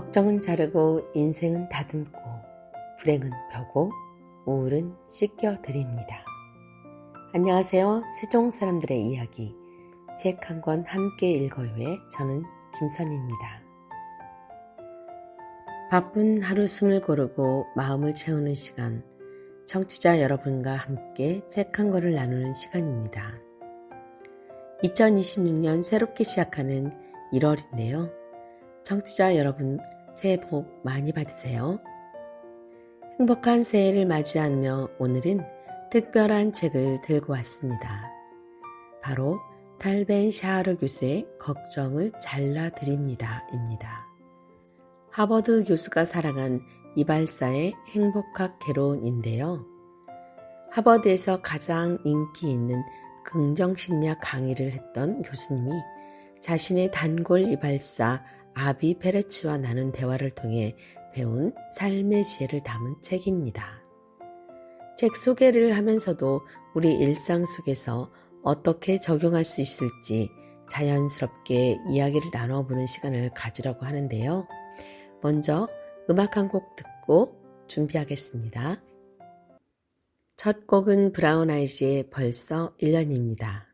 걱정은 자르고 인생은 다듬고 불행은 펴고 우울은 씻겨드립니다. 안녕하세요. 세종 사람들의 이야기 책 한 권 함께 읽어요의 저는 김선희입니다. 바쁜 하루 숨을 고르고 마음을 채우는 시간, 청취자 여러분과 함께 책 한 권을 나누는 시간입니다. 2026년 새롭게 시작하는 1월인데요. 청취자 여러분 새해 복 많이 받으세요. 행복한 새해를 맞이하며 오늘은 특별한 책을 들고 왔습니다. 바로 탈벤 샤르 교수의 걱정을 잘라드립니다 입니다. 하버드 교수가 사랑한 이발사의 행복학 개론인데요. 하버드에서 가장 인기 있는 긍정심리학 강의를 했던 교수님이 자신의 단골 이발사 아비 페레츠와 나눈 대화를 통해 배운 삶의 지혜를 담은 책입니다. 책 소개를 하면서도 우리 일상 속에서 어떻게 적용할 수 있을지 자연스럽게 이야기를 나눠보는 시간을 가지려고 하는데요. 먼저 음악 한 곡 듣고 준비하겠습니다. 첫 곡은 브라운 아이즈의 벌써 1년입니다.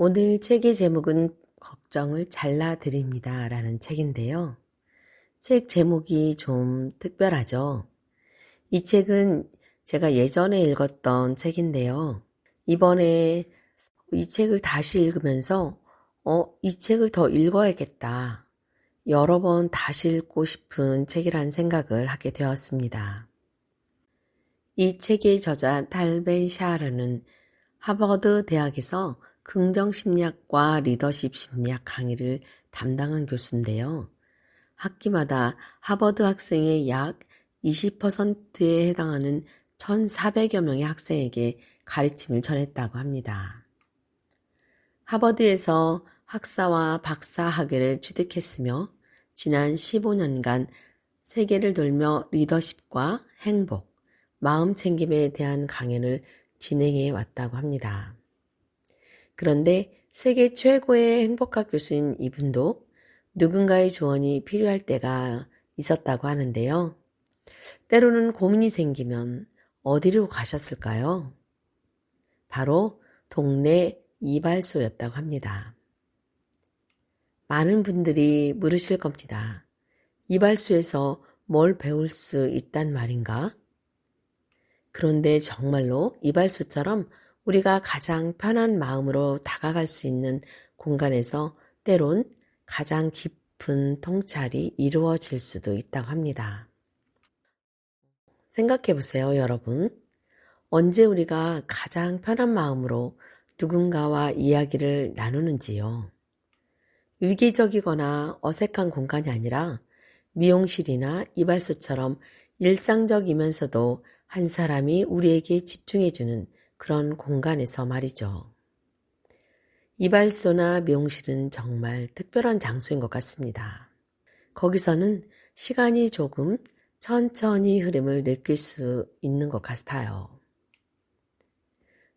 오늘 책의 제목은 걱정을 잘라드립니다 라는 책인데요. 책 제목이 좀 특별하죠. 이 책은 제가 예전에 읽었던 책인데요. 이번에 이 책을 다시 읽으면서 이 책을 더 읽어야겠다. 여러 번 다시 읽고 싶은 책이라는 생각을 하게 되었습니다. 이 책의 저자 탈 벤 샤르는 하버드 대학에서 긍정심리학과 리더십 심리학 강의를 담당한 교수인데요. 학기마다 하버드 학생의 약 20%에 해당하는 1,400여 명의 학생에게 가르침을 전했다고 합니다. 하버드에서 학사와 박사 학위를 취득했으며 지난 15년간 세계를 돌며 리더십과 행복, 마음 챙김에 대한 강연을 진행해 왔다고 합니다. 그런데 세계 최고의 행복학 교수인 이분도 누군가의 조언이 필요할 때가 있었다고 하는데요. 때로는 고민이 생기면 어디로 가셨을까요? 바로 동네 이발소였다고 합니다. 많은 분들이 물으실 겁니다. 이발소에서 뭘 배울 수 있단 말인가? 그런데 정말로 이발소처럼 우리가 가장 편한 마음으로 다가갈 수 있는 공간에서 때론 가장 깊은 통찰이 이루어질 수도 있다고 합니다. 생각해 보세요, 여러분. 언제 우리가 가장 편한 마음으로 누군가와 이야기를 나누는지요? 위기적이거나 어색한 공간이 아니라 미용실이나 이발소처럼 일상적이면서도 한 사람이 우리에게 집중해주는 그런 공간에서 말이죠. 이발소나 미용실은 정말 특별한 장소인 것 같습니다. 거기서는 시간이 조금 천천히 흐름을 느낄 수 있는 것 같아요.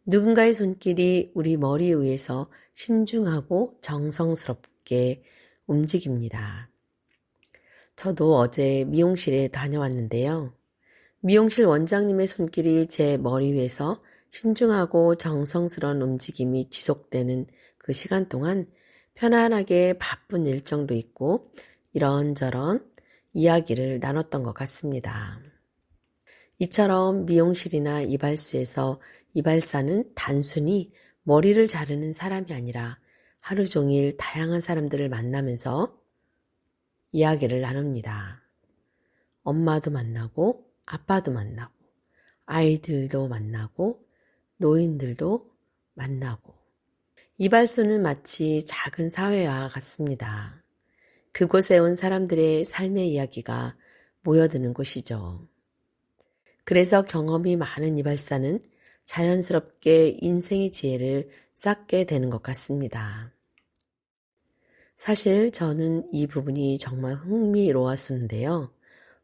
누군가의 손길이 우리 머리 위에서 신중하고 정성스럽게 움직입니다. 저도 어제 미용실에 다녀왔는데요. 미용실 원장님의 손길이 제 머리 위에서 신중하고 정성스러운 움직임이 지속되는 그 시간 동안 편안하게 바쁜 일정도 있고 이런저런 이야기를 나눴던 것 같습니다. 이처럼 미용실이나 이발소에서 이발사는 단순히 머리를 자르는 사람이 아니라 하루 종일 다양한 사람들을 만나면서 이야기를 나눕니다. 엄마도 만나고 아빠도 만나고 아이들도 만나고 노인들도 만나고 이발소는 마치 작은 사회와 같습니다. 그곳에 온 사람들의 삶의 이야기가 모여드는 곳이죠. 그래서 경험이 많은 이발사는 자연스럽게 인생의 지혜를 쌓게 되는 것 같습니다. 사실 저는 이 부분이 정말 흥미로웠는데요.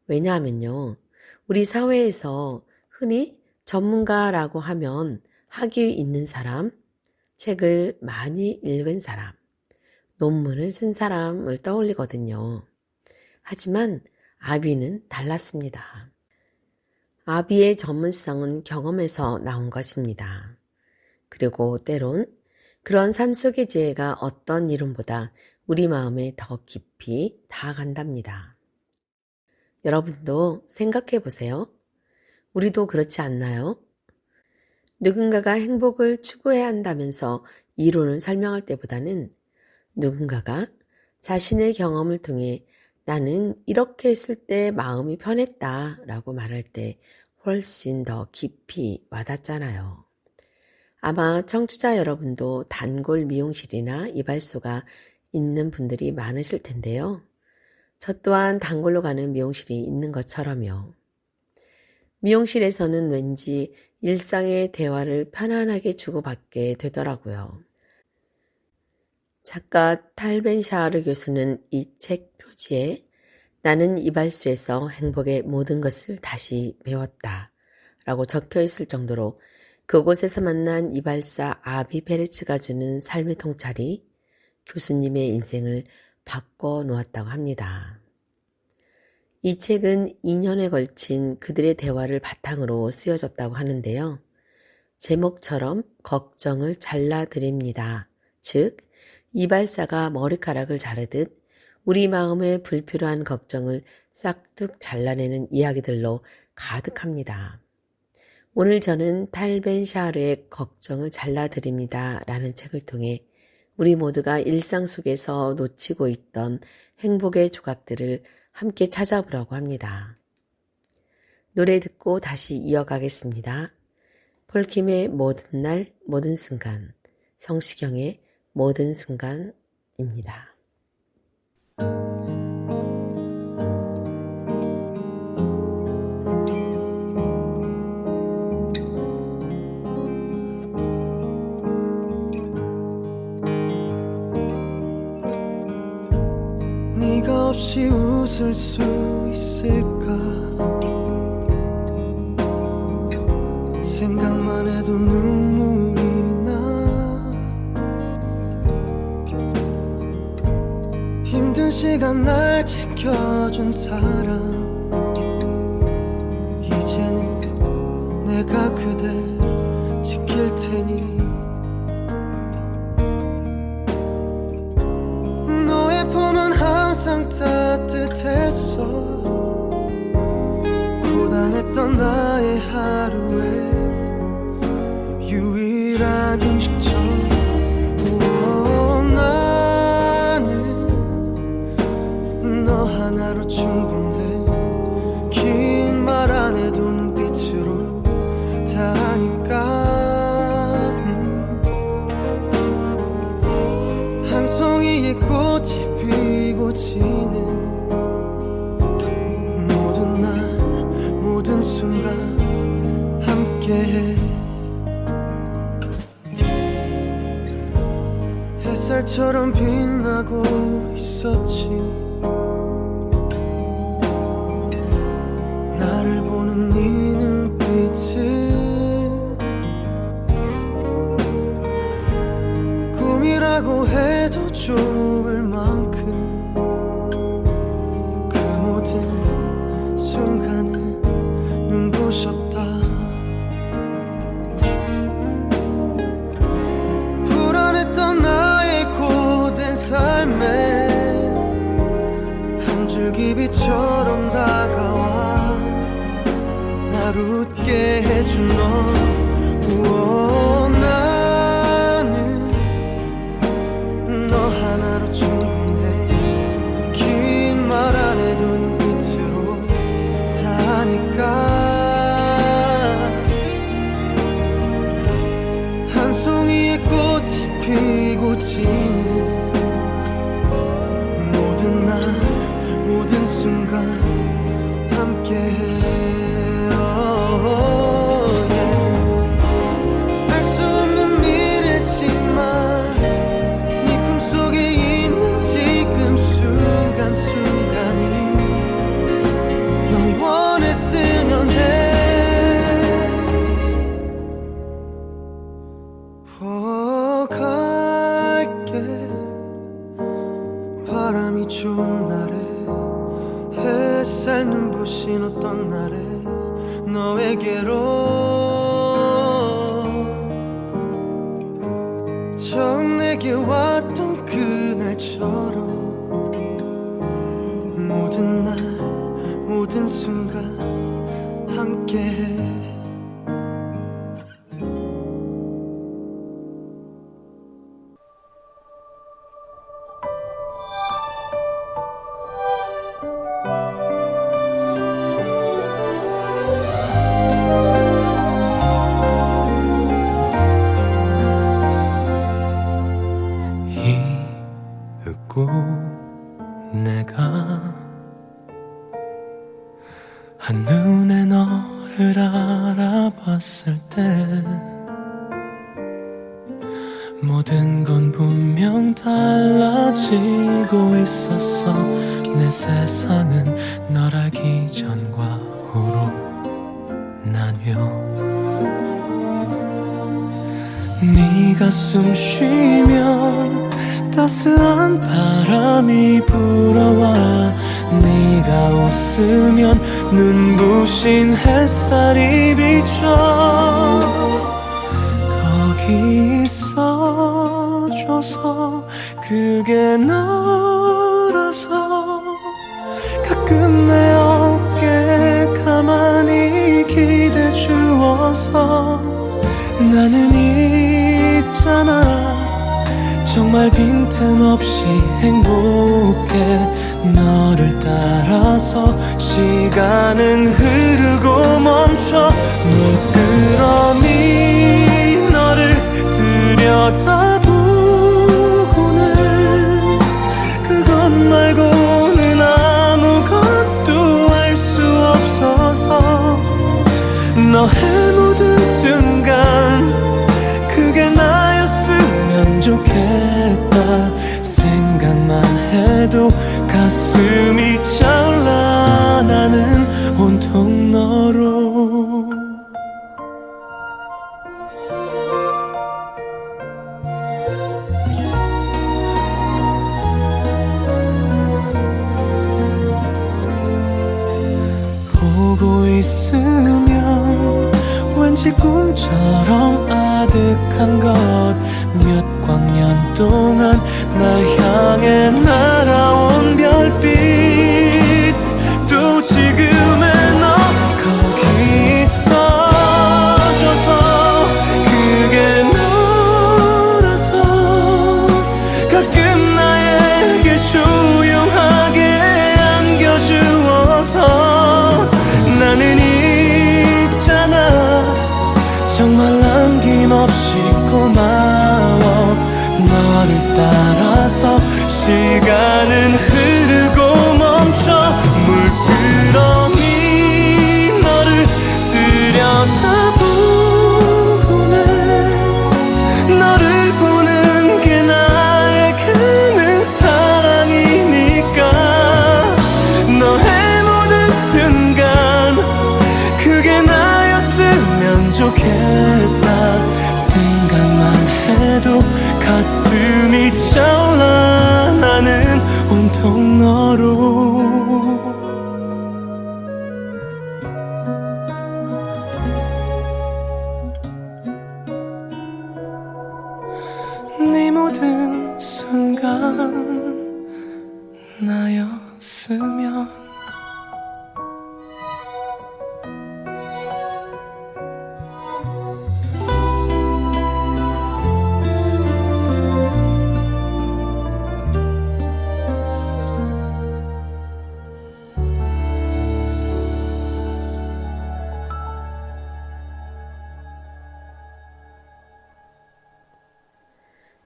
왜냐하면요. 우리 사회에서 흔히 전문가라고 하면 학위 있는 사람, 책을 많이 읽은 사람, 논문을 쓴 사람을 떠올리거든요. 하지만 아비는 달랐습니다. 아비의 전문성은 경험에서 나온 것입니다. 그리고 때론 그런 삶 속의 지혜가 어떤 이름보다 우리 마음에 더 깊이 닿아간답니다. 여러분도 생각해 보세요. 우리도 그렇지 않나요? 누군가가 행복을 추구해야 한다면서 이론을 설명할 때보다는 누군가가 자신의 경험을 통해 나는 이렇게 했을 때 마음이 편했다 라고 말할 때 훨씬 더 깊이 와닿잖아요. 아마 청취자 여러분도 단골 미용실이나 이발소가 있는 분들이 많으실 텐데요. 저 또한 단골로 가는 미용실이 있는 것처럼요. 미용실에서는 왠지 일상의 대화를 편안하게 주고받게 되더라고요. 작가 탈 벤 샤르 교수는 이 책 표지에 나는 이발소에서 행복의 모든 것을 다시 배웠다 라고 적혀 있을 정도로 그곳에서 만난 이발사 아비 페레츠가 주는 삶의 통찰이 교수님의 인생을 바꿔 놓았다고 합니다. 이 책은 2년에 걸친 그들의 대화를 바탕으로 쓰여졌다고 하는데요. 제목처럼 걱정을 잘라드립니다. 즉, 이발사가 머리카락을 자르듯 우리 마음의 불필요한 걱정을 싹둑 잘라내는 이야기들로 가득합니다. 오늘 저는 탈 벤 샤르의 걱정을 잘라드립니다 라는 책을 통해 우리 모두가 일상 속에서 놓치고 있던 행복의 조각들을 함께 찾아보려고 합니다. 노래 듣고 다시 이어가겠습니다. 폴킴의 모든 날 모든 순간, 성시경의 모든 순간입니다. 네가 없이 웃을 수 있을까? 생각만 해도 눈물이 나. 힘든 시간 날 지켜준 사람, 이제는 내가 그댈 지킬 테니. 너의 품은 항상 따뜻했어. 고단했던 나의 하루에 유일한 휴식처. 나는 너 하나로 충분해. 긴 말 안 해도 눈빛으로 다 아니까. 한 송이의 꽃이 피고 지는 모든 날 모든 순간 함께해. 햇살처럼 빛나고 있었지. 나를 보는 네 눈빛은 꿈이라고 해도 좋을 만큼 그 모든 순간은 눈부셨다. 불안했던 나의 고된 삶에 한 줄기 빛처럼 다가와 날 웃게 해준 너. 나는 너 하나로 충분해. 긴 말 안 해도 눈빛으로 다 아니까. 한 송이의 꽃이 피고 지는 모든 날 모든 순간 함께해. 알 수 없는 미래지만 네 품속에 있는 지금 순간순간이 영원했으면 해. 갈게. 바람이 좋은 날에 햇살 눈부신 어떤 날에 너에게로 처음 내게 왔던 그날처럼 모든 날 모든 순간 함께해. 잊고 내가 한눈에 너를 알아봤을 때 모든 건 분명 달라지고 있었어. 내 세상은 널 알기 전과 후로 나뉘어. 네가 숨 쉬면 따스한 바람이 불어와. 네가 웃으면 눈부신 햇살이 비춰. 거기 있어줘서 그게 너라서 가끔 내 어깨에 가만히 나는 있잖아 정말 빈틈없이 행복해 너를 따라서 시간은 흐르고 멈춰 물끄러미 너를 들여다보고는 그것 말고는 아무것도 할 수 없어서 너의 모든 순간 그게 나였으면 좋겠다 생각만 해도 가슴이 차올라 나는 온통 너로 보고 있으면 왠지 꿈처럼 아득한 것 몇 광년 동안 날 향해 날아온 별빛 또 지금의 너 거기 있어줘서 그게 너라서 가끔 나에게 조용하게 안겨주어서 나는 있잖아 정말 남김없이 고마워 너를 따라서 시간은 흐르고 멈춰 물끄러미 너를 들여다보고는 너를 보는 게 나에게는 사랑이니까 너의 모든 순간 그게 나였으면 좋겠다 생각만 해도 가슴이 차올라 나는 온통 너로 네 모든 순간 나였으면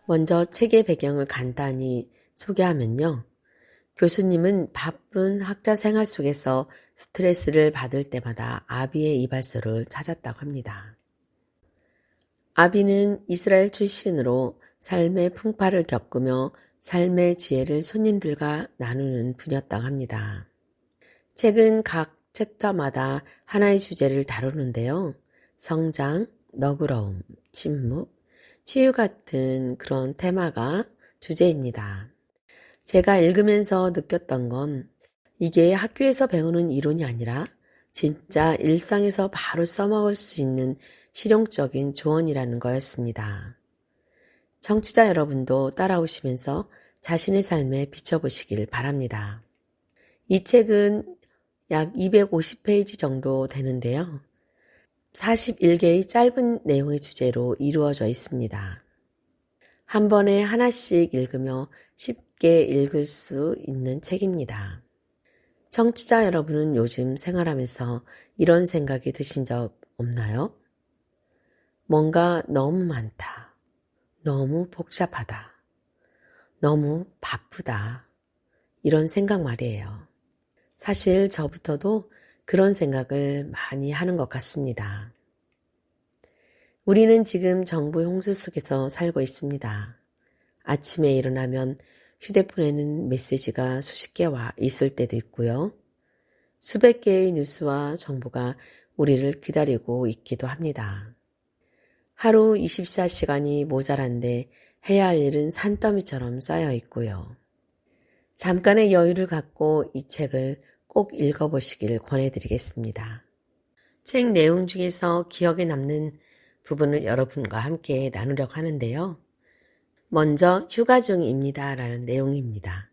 먼저 책의 배경을 간단히 소개하면요. 교수님은 바쁜 학자 생활 속에서 스트레스를 받을 때마다 아비의 이발소를 찾았다고 합니다. 아비는 이스라엘 출신으로 삶의 풍파를 겪으며 삶의 지혜를 손님들과 나누는 분이었다고 합니다. 책은 각 챕터마다 하나의 주제를 다루는데요. 성장, 너그러움, 침묵, 치유 같은 그런 테마가 주제입니다. 제가 읽으면서 느꼈던 건 이게 학교에서 배우는 이론이 아니라 진짜 일상에서 바로 써먹을 수 있는 실용적인 조언이라는 거였습니다. 청취자 여러분도 따라오시면서 자신의 삶에 비춰보시길 바랍니다. 이 책은 약 250페이지 정도 되는데요. 41개의 짧은 내용의 주제로 이루어져 있습니다. 한 번에 하나씩 읽으며 쉽게 읽을 수 있는 책입니다. 청취자 여러분은 요즘 생활하면서 이런 생각이 드신 적 없나요? 뭔가 너무 많다. 너무 복잡하다. 너무 바쁘다. 이런 생각 말이에요. 사실 저부터도 그런 생각을 많이 하는 것 같습니다. 우리는 지금 정부 홍수 속에서 살고 있습니다. 아침에 일어나면 휴대폰에는 메시지가 수십 개 와 있을 때도 있고요. 수백 개의 뉴스와 정보가 우리를 기다리고 있기도 합니다. 하루 24시간이 모자란데 해야 할 일은 산더미처럼 쌓여 있고요. 잠깐의 여유를 갖고 이 책을 꼭 읽어보시길 권해드리겠습니다. 책 내용 중에서 기억에 남는 부분을 여러분과 함께 나누려고 하는데요. 먼저 휴가 중입니다 라는 내용입니다.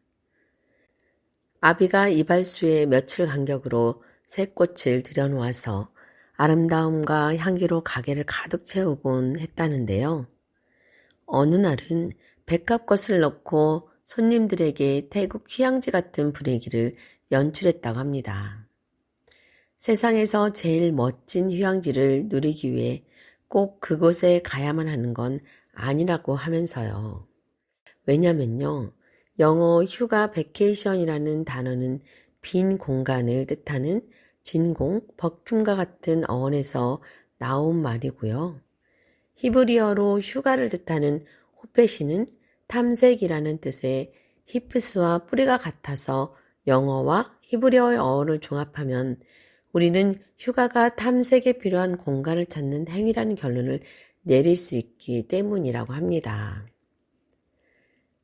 아비가 이발소에 며칠 간격으로 새 꽃을 들여놓아서 아름다움과 향기로 가게를 가득 채우곤 했다는데요. 어느 날은 백합꽃을 넣고 손님들에게 태국 휴양지 같은 분위기를 연출했다고 합니다. 세상에서 제일 멋진 휴양지를 누리기 위해 꼭 그곳에 가야만 하는 건 아니라고 하면서요. 왜냐면요, 영어 휴가 베케이션이라는 단어는 빈 공간을 뜻하는 진공, 버큐움과 같은 어원에서 나온 말이고요. 히브리어로 휴가를 뜻하는 호페시는 탐색이라는 뜻의 히프스와 뿌리가 같아서 영어와 히브리어의 어원을 종합하면 우리는 휴가가 탐색에 필요한 공간을 찾는 행위라는 결론을 내릴 수 있기 때문이라고 합니다.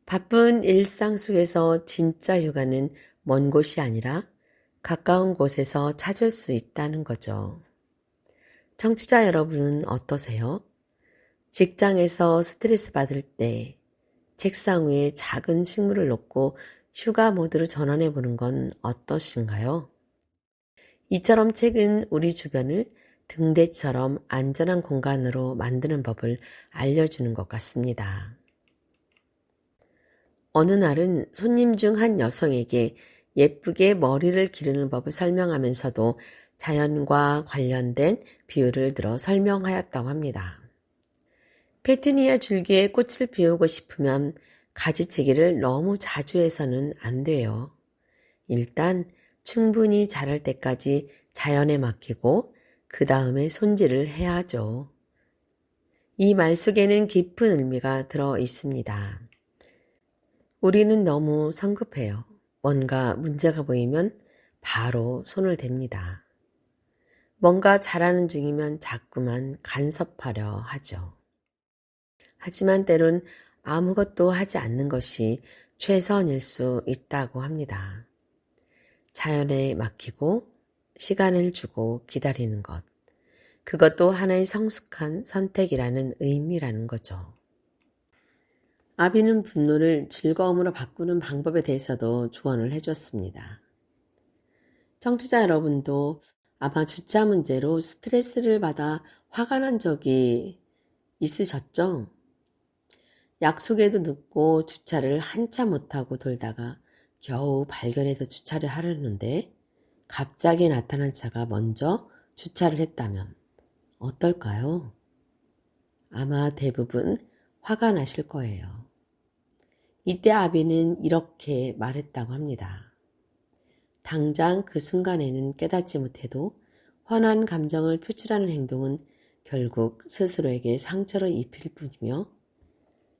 바쁜 일상 속에서 진짜 휴가는 먼 곳이 아니라 가까운 곳에서 찾을 수 있다는 거죠. 청취자 여러분은 어떠세요? 직장에서 스트레스 받을 때 책상 위에 작은 식물을 놓고 휴가 모드로 전환해 보는 건 어떠신가요? 이처럼 책은 우리 주변을 등대처럼 안전한 공간으로 만드는 법을 알려주는 것 같습니다. 어느 날은 손님 중 한 여성에게 예쁘게 머리를 기르는 법을 설명하면서도 자연과 관련된 비유를 들어 설명하였다고 합니다. 페투니아 줄기에 꽃을 피우고 싶으면 가지치기를 너무 자주 해서는 안 돼요. 일단 충분히 자랄 때까지 자연에 맡기고 그 다음에 손질을 해야 하죠. 이 말 속에는 깊은 의미가 들어 있습니다. 우리는 너무 성급해요. 뭔가 문제가 보이면 바로 손을 댑니다. 뭔가 잘하는 중이면 자꾸만 간섭하려 하죠. 하지만 때론 아무것도 하지 않는 것이 최선일 수 있다고 합니다. 자연에 맡기고 시간을 주고 기다리는 것. 그것도 하나의 성숙한 선택이라는 의미라는 거죠. 아비는 분노를 즐거움으로 바꾸는 방법에 대해서도 조언을 해줬습니다. 청취자 여러분도 아마 주차 문제로 스트레스를 받아 화가 난 적이 있으셨죠? 약속에도 늦고 주차를 한참 못하고 돌다가 겨우 발견해서 주차를 하려는데 갑자기 나타난 차가 먼저 주차를 했다면 어떨까요? 아마 대부분 화가 나실 거예요. 이때 아비는 이렇게 말했다고 합니다. 당장 그 순간에는 깨닫지 못해도 화난 감정을 표출하는 행동은 결국 스스로에게 상처를 입힐 뿐이며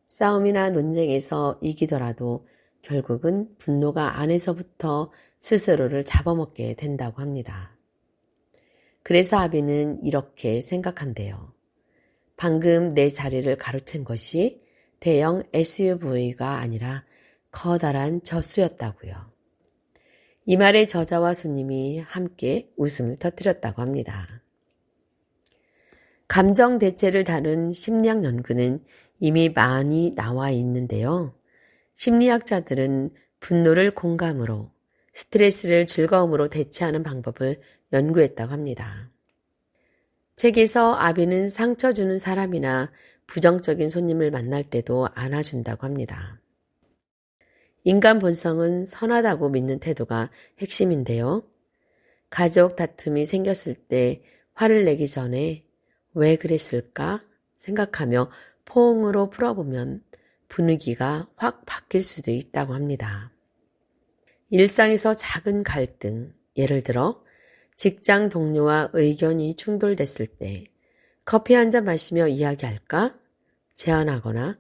싸움이나 논쟁에서 이기더라도 결국은 분노가 안에서부터 스스로를 잡아먹게 된다고 합니다. 그래서 아비는 이렇게 생각한대요. 방금 내 자리를 가로챈 것이 대형 SUV가 아니라 커다란 젖소였다고요. 이 말에 저자와 손님이 함께 웃음을 터뜨렸다고 합니다. 감정 대체를 다룬 심리학 연구는 이미 많이 나와 있는데요. 심리학자들은 분노를 공감으로, 스트레스를 즐거움으로 대체하는 방법을 연구했다고 합니다. 책에서 아비는 상처 주는 사람이나 부정적인 손님을 만날 때도 안아준다고 합니다. 인간 본성은 선하다고 믿는 태도가 핵심인데요. 가족 다툼이 생겼을 때 화를 내기 전에 왜 그랬을까 생각하며 포옹으로 풀어보면 분위기가 확 바뀔 수도 있다고 합니다. 일상에서 작은 갈등, 예를 들어 직장 동료와 의견이 충돌됐을 때 커피 한 잔 마시며 이야기할까? 제안하거나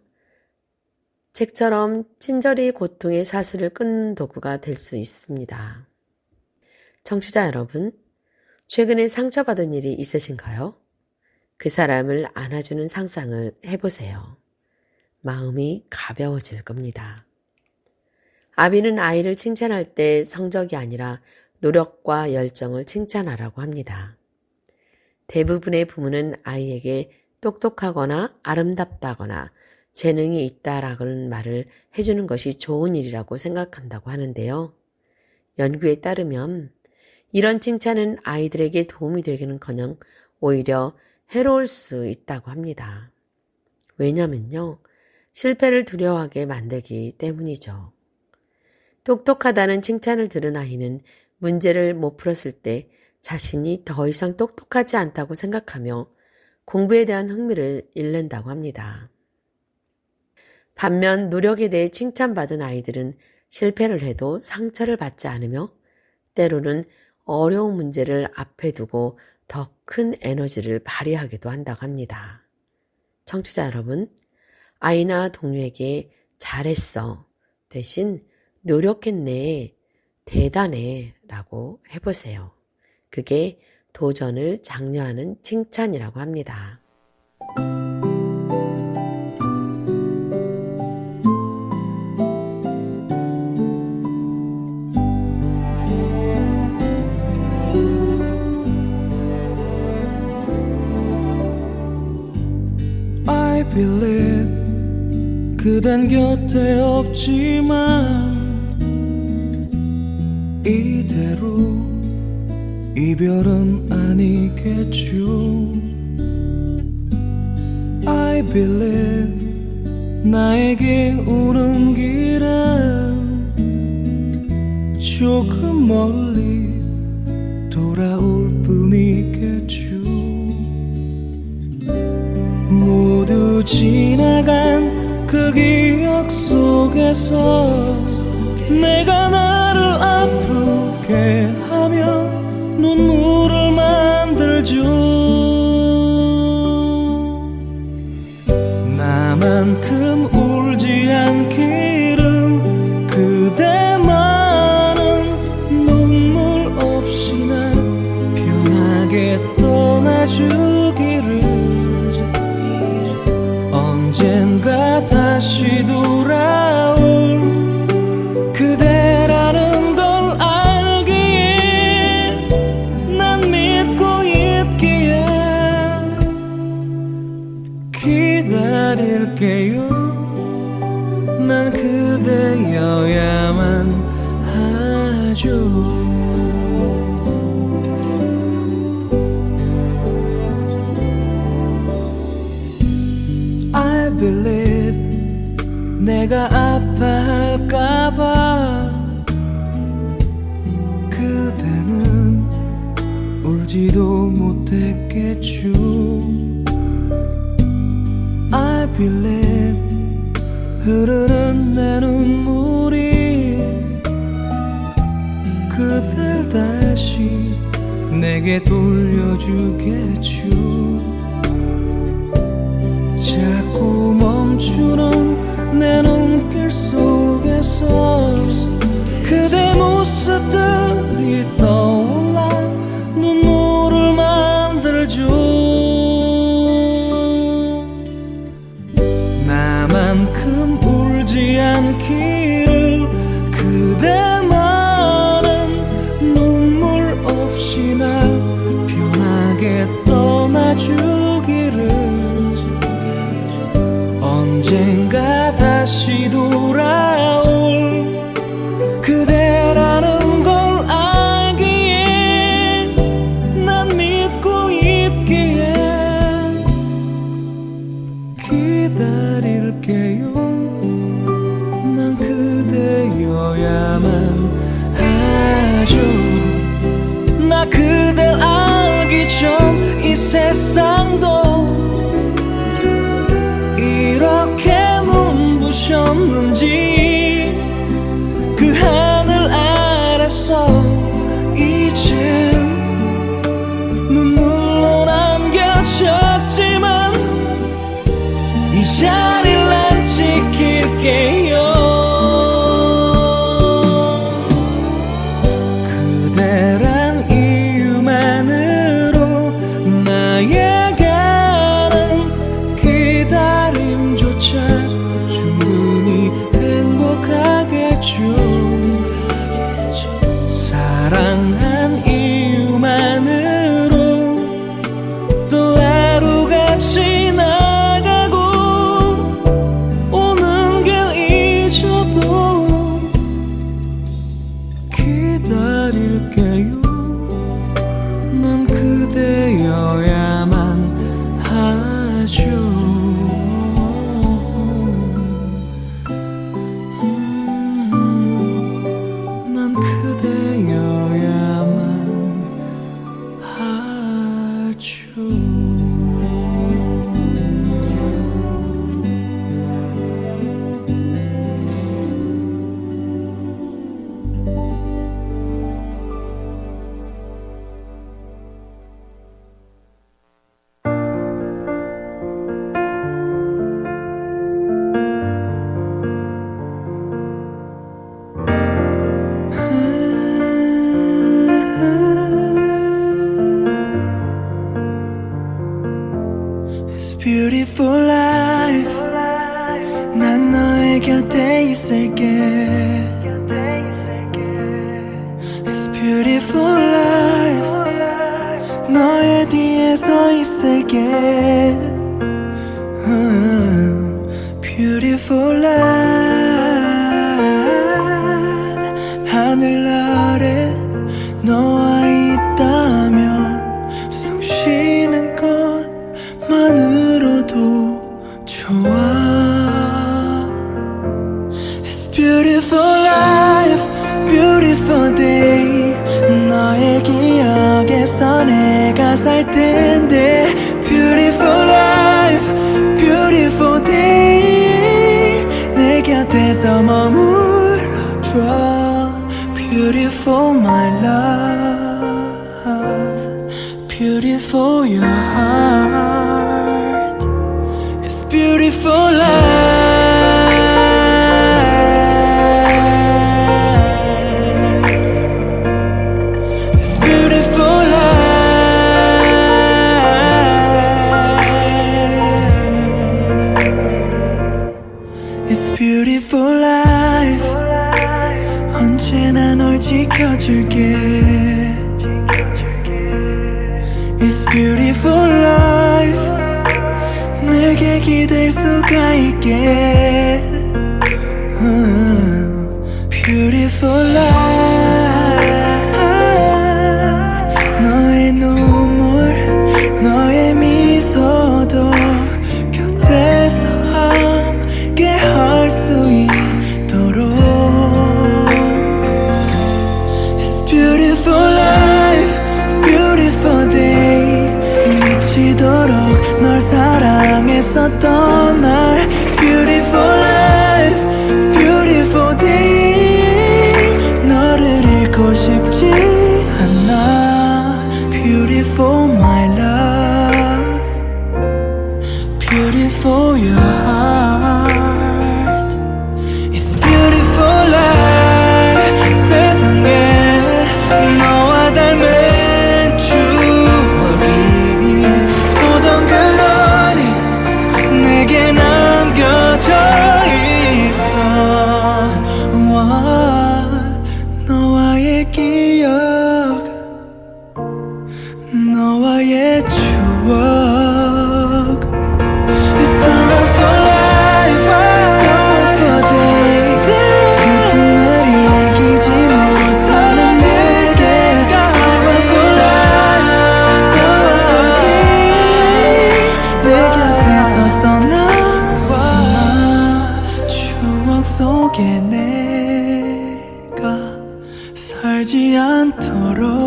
책처럼 친절히 고통의 사슬을 끊는 도구가 될 수 있습니다. 청취자 여러분, 최근에 상처받은 일이 있으신가요? 그 사람을 안아주는 상상을 해보세요. 마음이 가벼워질 겁니다. 아비는 아이를 칭찬할 때 성적이 아니라 노력과 열정을 칭찬하라고 합니다. 대부분의 부모는 아이에게 똑똑하거나 아름답다거나 재능이 있다라는 말을 해주는 것이 좋은 일이라고 생각한다고 하는데요. 연구에 따르면 이런 칭찬은 아이들에게 도움이 되기는커녕 오히려 해로울 수 있다고 합니다. 왜냐면요, 실패를 두려워하게 만들기 때문이죠. 똑똑하다는 칭찬을 들은 아이는 문제를 못 풀었을 때 자신이 더 이상 똑똑하지 않다고 생각하며 공부에 대한 흥미를 잃는다고 합니다. 반면 노력에 대해 칭찬받은 아이들은 실패를 해도 상처를 받지 않으며 때로는 어려운 문제를 앞에 두고 더 큰 에너지를 발휘하기도 한다고 합니다. 청취자 여러분, 아이나 동료에게 잘했어 대신 노력했네, 대단해 라고 해보세요. 그게 도전을 장려하는 칭찬이라고 합니다. I believe 그댄 곁에 없지만 이대로 이별은 아니겠죠. I believe 나에게 오는 길은 조금 멀리 돌아올 뿐이겠죠. 모두 지나간 그 기억 속에서 내가 나를 아프게 하며 눈물을 만들죠. 나만큼 울지 않기를 그대만은 눈물 없이 난 편하게 떠나주기를 언젠가 다시 돌아올 그대라는 걸 알기에 난 믿고 있기에 기다릴게요. 난 그대여야만 하죠. I believe 내가 아파할까봐 그대는 울지도 못했겠죠. I believe 흐르는 내 눈물이 그댈 다시 내게 돌려주겠죠. 자꾸 멈추는 내 눈길 속에서 그대 모습들이 떠올라 눈물을 만들죠. 나만큼 울지 않기를 그대만은 눈물 없이 날 편하게 떠나주기를 언젠가 다시 돌아올 그대라는 걸 알기에 난 믿고 있기에 기다릴게요. 난 그대여야만 하죠. 나 그댈 알기 전 이 세상도 이렇게 눈부셨는지 그 하늘 아래서 이제 눈물로 남겨졌지만 이 자리를 난 지킬게요. 그대란 이유만으로 나에게 beautiful life 난 너의 곁에 있을게 It's beautiful life 너의 뒤에 서 있을게 Beautiful life 하늘 아래 너와 있다면 숨 쉬는 것만으로도 좋아 It's beautiful life, beautiful day 너의 기억에서 내가 살 텐데 Beautiful life, beautiful day 내 곁에서 머물러줘 Beautiful my love Beautiful your heart It's beautiful life It's beautiful life It's beautiful life 언제나 널 지켜줄게 It's beautiful life 내게 기댈 수가 있게 Beautiful life 너의 눈물 너의 미소도 곁에서 함께 할 수 있도록 It's beautiful life beautiful day 미치도록 널 사랑했었던 날 Beautiful life beautiful day 너를 잃고 싶지 않아 Beautiful my love Beautiful your heart It's beautiful life 세상에 너와 닮은 추억이 또 덩그러니 내게 남겨져 있어 너와의 기억 너와의 추억 It's all for life, it's all for day 슬픈 날 이기지 못하는 내게 It's all for life, it's all for day 내 곁에서 떠나지 마 추억 속에 내가 살지 않도록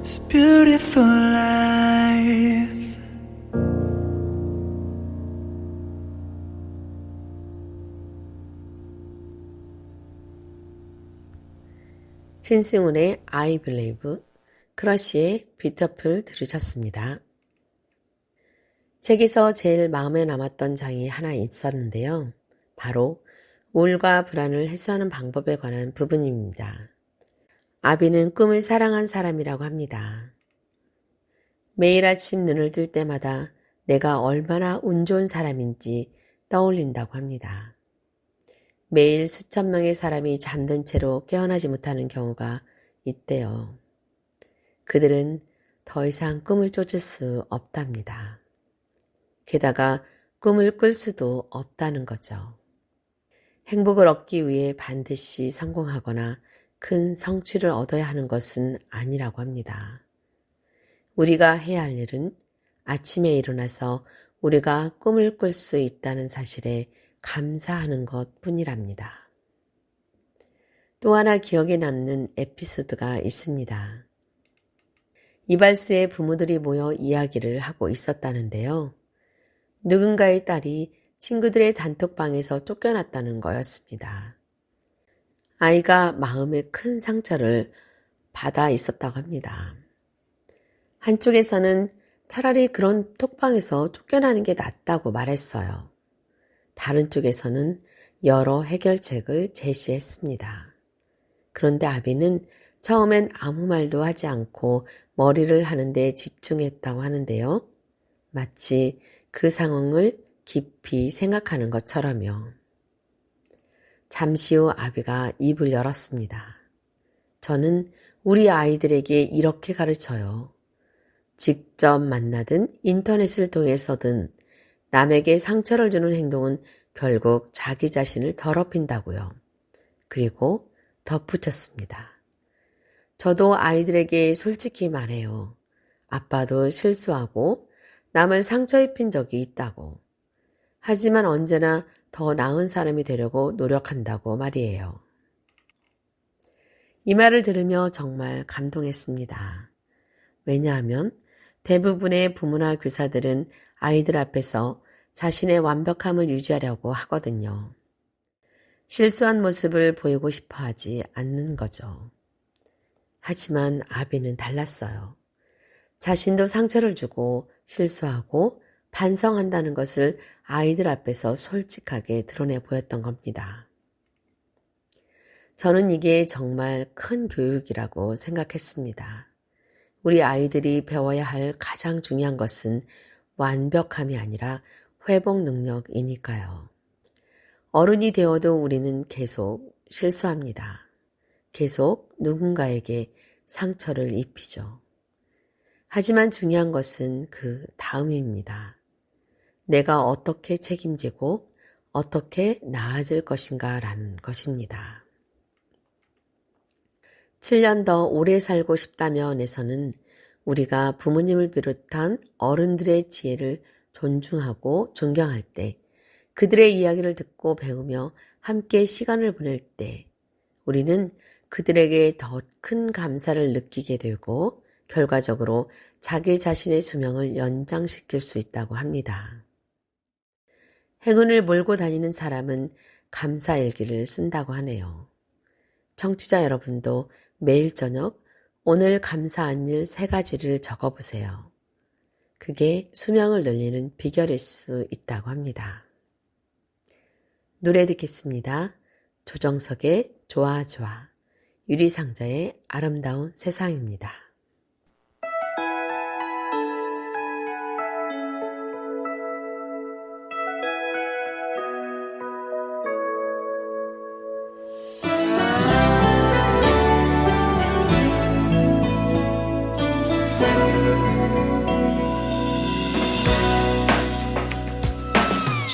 It's beautiful life 신승훈의 I Believe, 크러쉬의 Beautiful 들으셨습니다. 책에서 제일 마음에 남았던 장이 하나 있었는데요. 바로 우울과 불안을 해소하는 방법에 관한 부분입니다. 아비는 꿈을 사랑한 사람이라고 합니다. 매일 아침 눈을 뜰 때마다 내가 얼마나 운 좋은 사람인지 떠올린다고 합니다. 매일 수천 명의 사람이 잠든 채로 깨어나지 못하는 경우가 있대요. 그들은 더 이상 꿈을 쫓을 수 없답니다. 게다가 꿈을 꿀 수도 없다는 거죠. 행복을 얻기 위해 반드시 성공하거나 큰 성취를 얻어야 하는 것은 아니라고 합니다. 우리가 해야 할 일은 아침에 일어나서 우리가 꿈을 꿀 수 있다는 사실에 감사하는 것 뿐이랍니다. 또 하나 기억에 남는 에피소드가 있습니다. 이발소에 부모들이 모여 이야기를 하고 있었다는데요. 누군가의 딸이 친구들의 단톡방에서 쫓겨났다는 거였습니다. 아이가 마음에 큰 상처를 받아 있었다고 합니다. 한쪽에서는 차라리 그런 톡방에서 쫓겨나는 게 낫다고 말했어요. 다른 쪽에서는 여러 해결책을 제시했습니다. 그런데 아비는 처음엔 아무 말도 하지 않고 머리를 하는데 집중했다고 하는데요. 마치 그 상황을 깊이 생각하는 것처럼요. 잠시 후 아비가 입을 열었습니다. 저는 우리 아이들에게 이렇게 가르쳐요. 직접 만나든 인터넷을 통해서든 남에게 상처를 주는 행동은 결국 자기 자신을 더럽힌다고요. 그리고 덧붙였습니다. 저도 아이들에게 솔직히 말해요. 아빠도 실수하고 남을 상처 입힌 적이 있다고. 하지만 언제나 더 나은 사람이 되려고 노력한다고 말이에요. 이 말을 들으며 정말 감동했습니다. 왜냐하면 대부분의 부모나 교사들은 아이들 앞에서 자신의 완벽함을 유지하려고 하거든요. 실수한 모습을 보이고 싶어 하지 않는 거죠. 하지만 아비는 달랐어요. 자신도 상처를 주고 실수하고 반성한다는 것을 아이들 앞에서 솔직하게 드러내 보였던 겁니다. 저는 이게 정말 큰 교육이라고 생각했습니다. 우리 아이들이 배워야 할 가장 중요한 것은 완벽함이 아니라 회복 능력이니까요. 어른이 되어도 우리는 계속 실수합니다. 계속 누군가에게 상처를 입히죠. 하지만 중요한 것은 그 다음입니다. 내가 어떻게 책임지고 어떻게 나아질 것인가라는 것입니다. 7년 더 오래 살고 싶다면에서는 우리가 부모님을 비롯한 어른들의 지혜를 존중하고 존경할 때, 그들의 이야기를 듣고 배우며 함께 시간을 보낼 때 우리는 그들에게 더 큰 감사를 느끼게 되고 결과적으로 자기 자신의 수명을 연장시킬 수 있다고 합니다. 행운을 몰고 다니는 사람은 감사일기를 쓴다고 하네요. 청취자 여러분도 매일 저녁 오늘 감사한 일 3가지를 적어보세요. 그게 수명을 늘리는 비결일 수 있다고 합니다. 노래 듣겠습니다. 조정석의 좋아 좋아, 유리상자의 아름다운 세상입니다.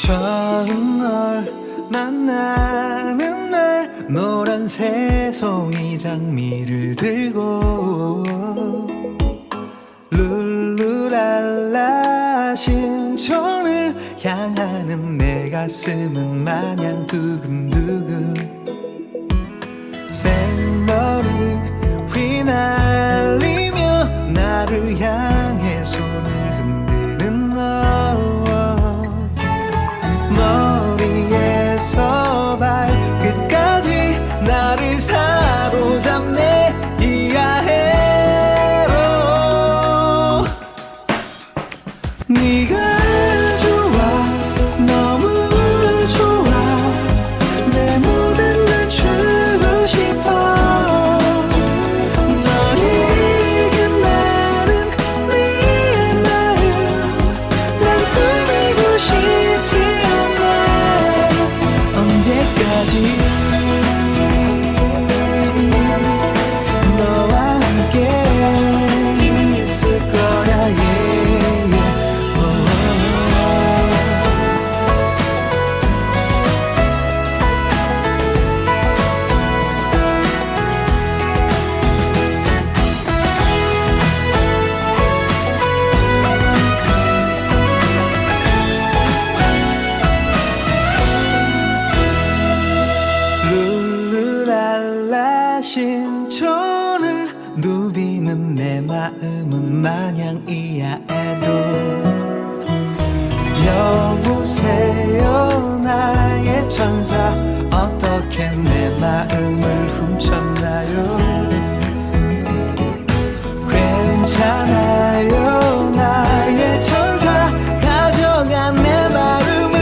처음 널 만나는 날 노란 새송이 장미를 들고 룰루랄라 신촌을 향하는 내 가슴은 마냥 두근두근 생머리 휘날리며 나를 향해 손을 흔드는 너 머리에서 발끝까지 나를 사로잡네 이하해로 네가 좋아 너무 좋아 내 모든 걸 주고 싶어 너에게 나는 네 마음 난 꾸미고 싶지 않아 언제까지 너와 함께 있을 거야 룰루랄라 신촌을 누비는 내 마음은 마냥 이하에도 여보세요 나의 천사 어떻게 내 마음을 훔쳤나요 괜찮아요 나의 천사 가져간 내 마음을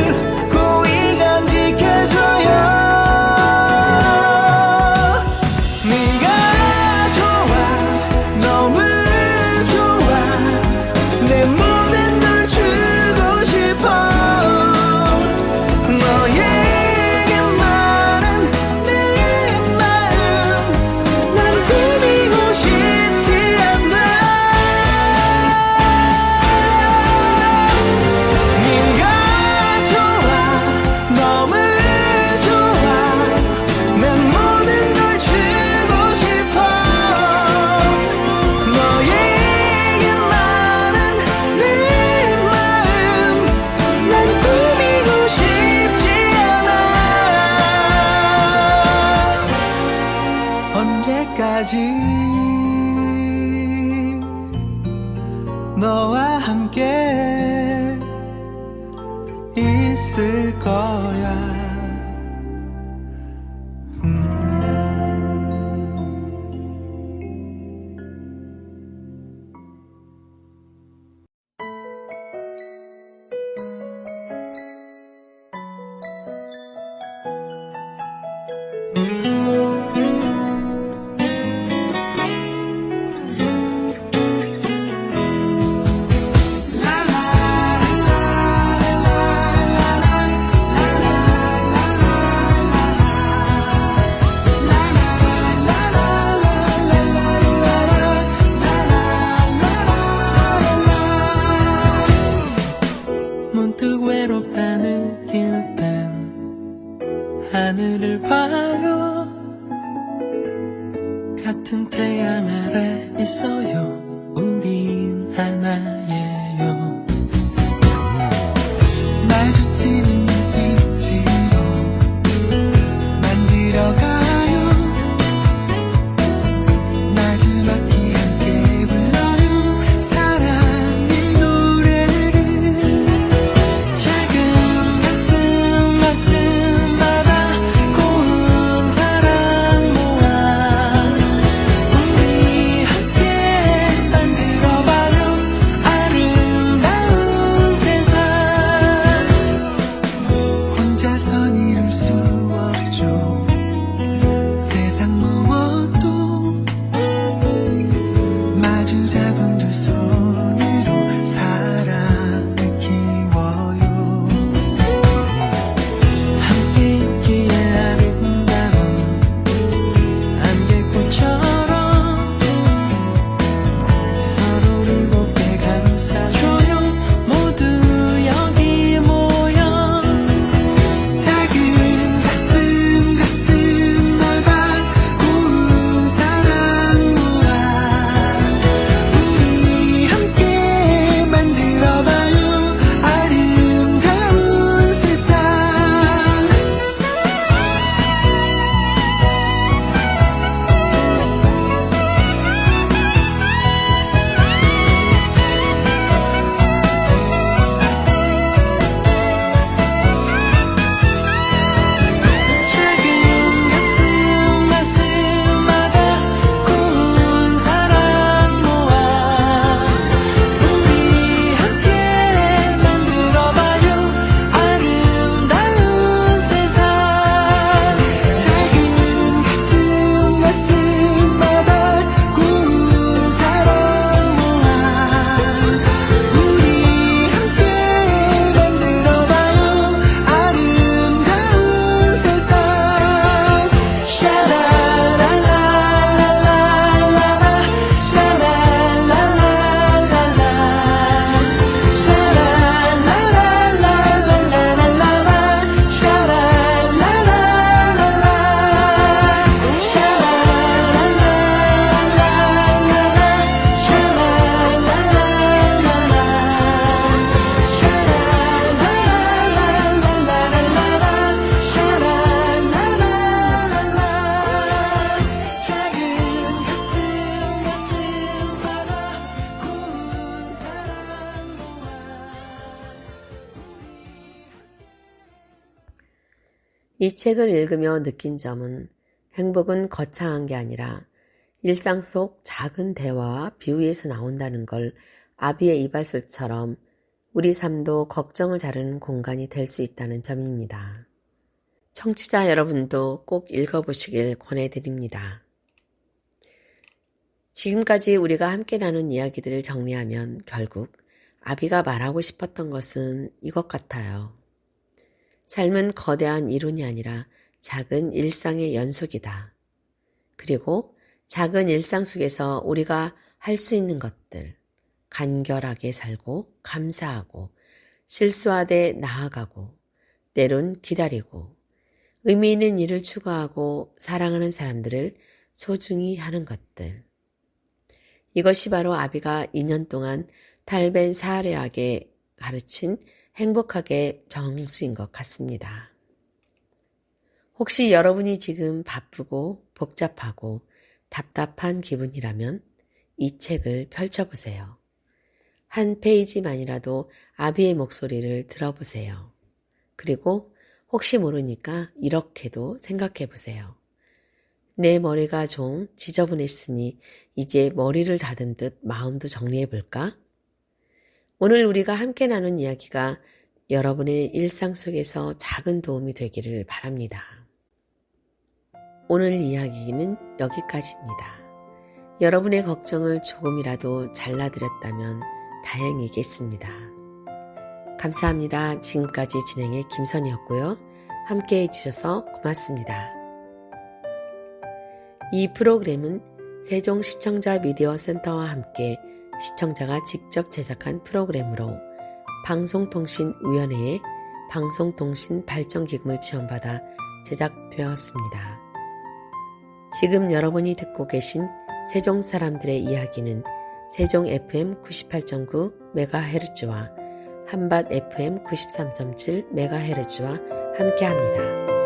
고이 간직해줘요 네가 좋아 때까지 너와 함께 있을 거야. 문득 외롭다 느낄 땐 하늘을 봐요. 같은 태양 아래 있어요. 우린 하나예요. 마주치는 눈빛으로 만들어가요. 마지막히 함께 불러요. 사랑의 노래를. 작은 가슴마다 고운 사랑 모아 우리 함께 만들어봐요. 아름다운 세상. 혼자선 이룰 수 없죠. 세상 무엇도 마주 잡은 두 손으로 사랑을 키워요. 함께 있기에 아름다운 안개꽃처럼 서로를 곱게 감싸줘요. 모두 여기 모여 작은 가슴마다 고운 사랑 모아 우리 함께 만들어봐요. 아름다운 세상. 작은 가슴마다 고운 사랑 모아 우리 함께 만들어봐요. 아름다운 세상. 작은 가슴마다 고운 사랑 모아 우리 함께 만들어봐요. 아름다운 세상. 샤라랄라랄라라 샤랄랄라랄라 샤랄랄라랄라랄라 작은 가슴마다 고운 사랑 모아. 이 책을 읽으며 느낀 점은 행복은 거창한 게 아니라 일상 속 작은 대화와 비유에서 나온다는 걸 아비의 이발소처럼 우리 삶도 걱정을 자르는 공간이 될 수 있다는 점입니다. 청취자 여러분도 꼭 읽어보시길 권해드립니다. 지금까지 우리가 함께 나눈 이야기들을 정리하면 결국 아비가 말하고 싶었던 것은 이것 같아요. 삶은 거대한 이론이 아니라 작은 일상의 연속이다. 그리고 작은 일상 속에서 우리가 할 수 있는 것들, 간결하게 살고 감사하고 실수하되 나아가고 때론 기다리고 의미 있는 일을 추구하고 사랑하는 사람들을 소중히 하는 것들. 이것이 바로 아비가 2년 동안 탈벤 사하레에게 가르친 행복하게 정수인 것 같습니다. 혹시 여러분이 지금 바쁘고 복잡하고 답답한 기분이라면 이 책을 펼쳐보세요. 한 페이지만이라도 아비의 목소리를 들어보세요. 그리고 혹시 모르니까 이렇게도 생각해보세요. 내 머리가 좀 지저분했으니 이제 머리를 다듬 듯 마음도 정리해볼까? 오늘 우리가 함께 나눈 이야기가 여러분의 일상 속에서 작은 도움이 되기를 바랍니다. 오늘 이야기는 여기까지입니다. 여러분의 걱정을 조금이라도 잘라드렸다면 다행이겠습니다. 감사합니다. 지금까지 진행의 김선이었고요. 함께 해주셔서 고맙습니다. 이 프로그램은 세종 시청자 미디어 센터와 함께 시청자가 직접 제작한 프로그램으로 방송통신위원회의 방송통신 발전기금을 지원받아 제작되었습니다. 지금 여러분이 듣고 계신 세종 사람들의 이야기는 세종 FM 98.9MHz와 한밭 FM 93.7MHz와 함께합니다.